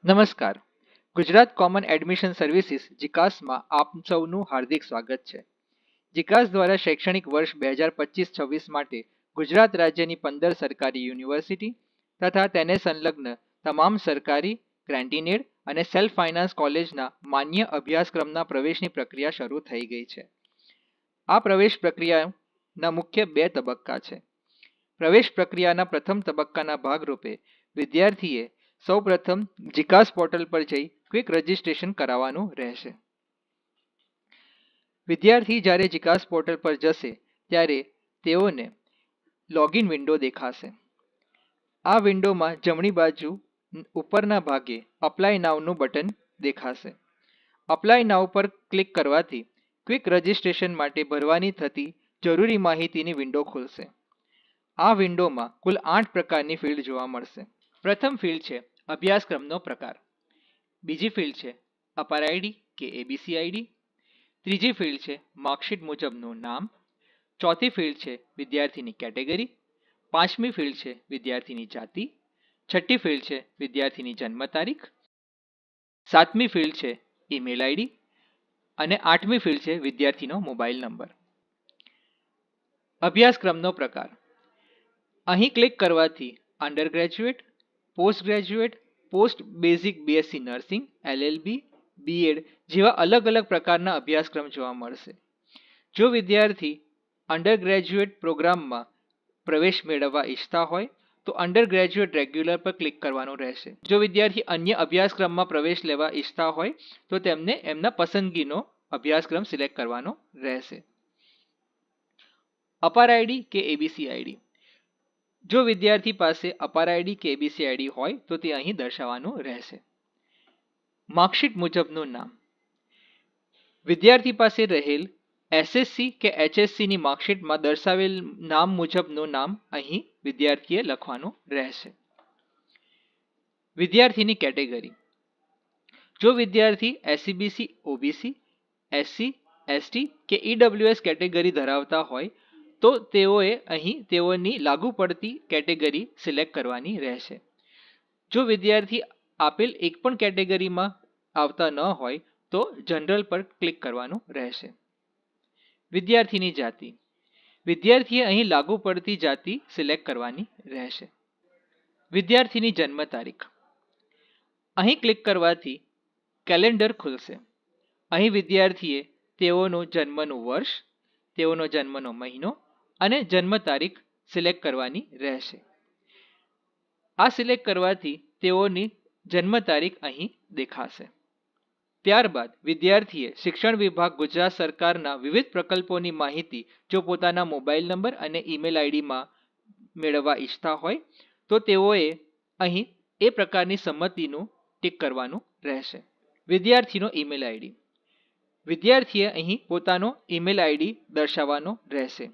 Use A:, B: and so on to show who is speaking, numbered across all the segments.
A: નમસ્કાર. Gujarat common admission services જીકાસમાં આપ સૌનું હાર્દિક સ્વાગત છે. જીકાસ દ્વારા શૈક્ષણિક વર્ષ 2025-26 માટે ગુજરાત રાજ્યની 15 સરકારી યુનિવર્સિટી તથા તેને સંલગ્ન તમામ સરકારી, ગ્રાન્ટીનેડ અને સેલ્ફ ફાઇનાન્સ કોલેજના માન્ય અભ્યાસક્રમના પ્રવેશની પ્રક્રિયા શરૂ થઈ ગઈ છે. આ પ્રવેશ પ્રક્રિયાના મુખ્ય 2 તબક્કા છે. પ્રવેશ પ્રક્રિયાના પ્રથમ તબક્કાના ભાગરૂપે વિદ્યાર્થીએ સૌપ્રથમ જીકાસ પોર્ટલ પર જઈ ક્વિક રજિસ્ટ્રેશન કરાવવાનું રહેશે. વિદ્યાર્થી જ્યારે જીકાસ પોર્ટલ પર જશે ત્યારે તેઓને લોગિન વિન્ડો દેખાશે. આ વિન્ડોમાં જમણી બાજુ ઉપરના ભાગે અપ્લાય નાવનું બટન દેખાશે. અપ્લાય નાવ પર ક્લિક કરવાથી ક્વિક રજિસ્ટ્રેશન માટે ભરવાની થતી જરૂરી માહિતીની વિન્ડો ખુલશે. આ વિન્ડોમાં કુલ 8 પ્રકારની ફિલ્ડ જોવા મળશે. પ્રથમ ફિલ્ડ છે અભ્યાસક્રમનો પ્રકાર. બીજી ફિલ્ડ છે અપાર આઈડી કે એબીસી આઈડી. ત્રીજી ફિલ્ડ છે માર્કશીટ મુજબનું નામ. ચોથી ફિલ્ડ છે વિદ્યાર્થીની કેટેગરી. પાંચમી ફિલ્ડ છે વિદ્યાર્થીની જાતિ. છઠ્ઠી ફિલ્ડ છે વિદ્યાર્થીની જન્મ તારીખ. સાતમી ફિલ્ડ છે ઈમેલ આઈડી અને આઠમી ફિલ્ડ છે વિદ્યાર્થીનો મોબાઈલ નંબર. અભ્યાસક્રમનો પ્રકાર. અહીં ક્લિક કરવાથી undergraduate, post graduate, post basic BSc nursing, LLB, BEd જેવા અલગ અલગ પ્રકારના અભ્યાસક્રમ જોવા મળશે. જો વિદ્યાર્થી અંડર ગ્રેજ્યુએટ પ્રોગ્રામમાં પ્રવેશ મેળવવા ઈચ્છતા હોય તો અંડર ગ્રેજ્યુએટ રેગ્યુલર પર ક્લિક કરવાનું રહેશે. જો વિદ્યાર્થી અન્ય અભ્યાસક્રમમાં પ્રવેશ લેવા ઈચ્છતા હોય તો તેમને એમના પસંદગીનો અભ્યાસક્રમ સિલેક્ટ કરવાનો રહેશે. અપાર આઈડી કે એબીસી આઈડી. જો વિદ્યાર્થી પાસે અપાર આઈડી કે એબીસી આઈડી હોય તો તે અહીં દર્શાવવાનું રહેશે. માર્કશીટ મુજબનું નામ. વિદ્યાર્થી પાસે રહેલ એસએસસી કે એચએસસીની માર્કશીટમાં દર્શાવેલ નામ મુજબનું નામ અહીં વિદ્યાર્થીએ લખવાનું રહેશે. વિદ્યાર્થીની કેટેગરી. જો વિદ્યાર્થી એસસીબીસી, ઓબીસી, એસસી, એસટી કે ઈડબ્લ્યુએસ કેટેગરી ધરાવતા હોય તો તેઓએ અહીં તેઓની લાગુ પડતી કેટેગરી સિલેક્ટ કરવાની રહેશે. જો વિદ્યાર્થી આપેલ એક પણ કેટેગરીમાં આવતા ન હોય તો જનરલ પર ક્લિક કરવાનું રહેશે. વિદ્યાર્થીની જાતિ. વિદ્યાર્થીએ અહીં લાગુ પડતી જાતિ સિલેક્ટ કરવાની રહેશે. વિદ્યાર્થીની જન્મ તારીખ. અહીં ક્લિક કરવાથી કેલેન્ડર ખુલશે. અહીં વિદ્યાર્થીએ તેઓનું જન્મનું વર્ષ, તેઓનો જન્મનો મહિનો અને જન્મ તારીખ સિલેક્ટ કરવાની રહેશે. આ સિલેક્ટ કરવાથી તેઓની જન્મ તારીખ અહીં દેખાશે. ત્યારબાદ વિદ્યાર્થીએ શિક્ષણ વિભાગ ગુજરાત સરકારના વિવિધ પ્રકલ્પોની માહિતી જો પોતાના મોબાઈલ નંબર અને ઈમેલ આઈડીમાં મેળવવા ઈચ્છતા હોય તો તેઓએ અહીં એ પ્રકારની સંમતિનું ટિક કરવાનું રહેશે. વિદ્યાર્થીનો ઈમેલ આઈડી. વિદ્યાર્થીએ અહીં પોતાનો ઈમેલ આઈડી દર્શાવવાનો રહેશે.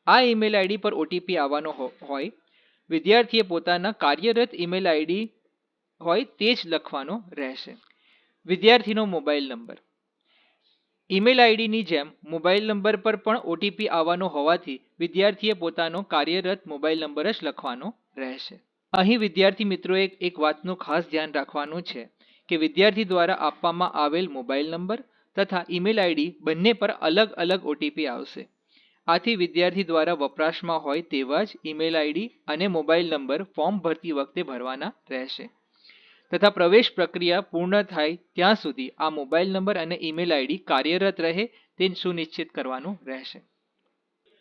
A: આ ઈમેલ આઈડી પર ઓટીપી આવવાનો હોય વિદ્યાર્થીએ પોતાના કાર્યરત ઈમેલ આઈડી હોય તે જ લખવાનો રહેશે. વિદ્યાર્થીનો મોબાઈલ નંબર. ઈમેલ આઈડીની જેમ મોબાઈલ નંબર પર પણ ઓટીપી આવવાનો હોવાથી વિદ્યાર્થીએ પોતાનો કાર્યરત મોબાઈલ નંબર જ લખવાનો રહેશે. અહીં વિદ્યાર્થી મિત્રોએ એક વાતનું ખાસ ધ્યાન રાખવાનું છે કે વિદ્યાર્થી દ્વારા આપવામાં આવેલ મોબાઈલ નંબર તથા ઈમેલ આઈડી બંને પર અલગ અલગ ઓટીપી આવશે. આથી વિદ્યાર્થી દ્વારા વપરાશમાં હોય તેવા જ ઈમેલ આઈડી અને મોબાઈલ નંબર ફોર્મ ભરતી વખતે ભરવાના રહેશે તથા પ્રવેશ પ્રક્રિયા પૂર્ણ થાય ત્યાં સુધી આ મોબાઈલ નંબર અને ઈમેલ આઈડી કાર્યરત રહે તે સુનિશ્ચિત કરવાનું રહેશે.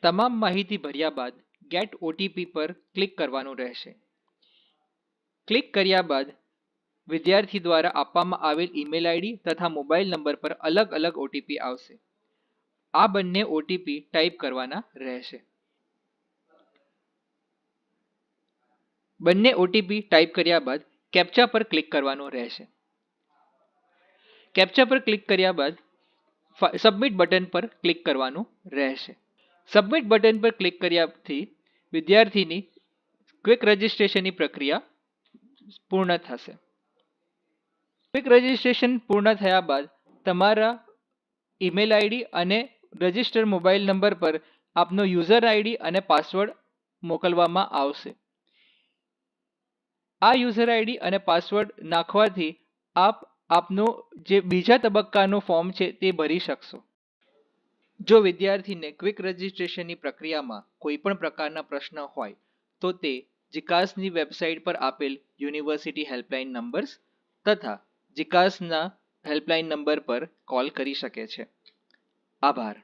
A: તમામ માહિતી ભર્યા બાદ ગેટ ઓટીપી પર ક્લિક કરવાનું રહેશે. ક્લિક કર્યા બાદ વિદ્યાર્થી દ્વારા આપવામાં આવેલ ઈમેલ આઈડી તથા મોબાઈલ નંબર પર અલગ અલગ ઓટીપી આવશે. આ બંને ઓટીપી ટાઈપ કરવાના રહેશે. બંને ઓટીપી ટાઈપ કર્યા બાદ કેપ્ચા પર ક્લિક કરવાનું રહેશે. કેપ્ચા પર ક્લિક કર્યા બાદ સબમિટ બટન પર ક્લિક કરવાનું રહેશે. સબમિટ બટન પર ક્લિક કર્યાથી વિદ્યાર્થીની ક્વિક રજિસ્ટ્રેશનની પ્રક્રિયા પૂર્ણ થશે. ક્વિક રજિસ્ટ્રેશન પૂર્ણ થયા બાદ તમારા ઈમેલ આઈડી અને રજિસ્ટર મોબાઈલ નંબર પર આપનો યુઝર આઈડી અને પાસવર્ડ મોકલવામાં આવશે. આ યુઝર આઈડી અને પાસવર્ડ નાખવાથી આપ આપનો જે બીજા તબક્કાનું ફોર્મ છે તે ભરી શકશો. જો વિદ્યાર્થીને ક્વિક રજિસ્ટ્રેશનની પ્રક્રિયામાં કોઈ પણ પ્રકારના પ્રશ્ન હોય તો તે જીકાસની વેબસાઇટ પર આપેલ યુનિવર્સિટી હેલ્પલાઇન નંબર્સ તથા જીકાસના હેલ્પલાઇન નંબર પર કોલ કરી શકે છે. આભાર.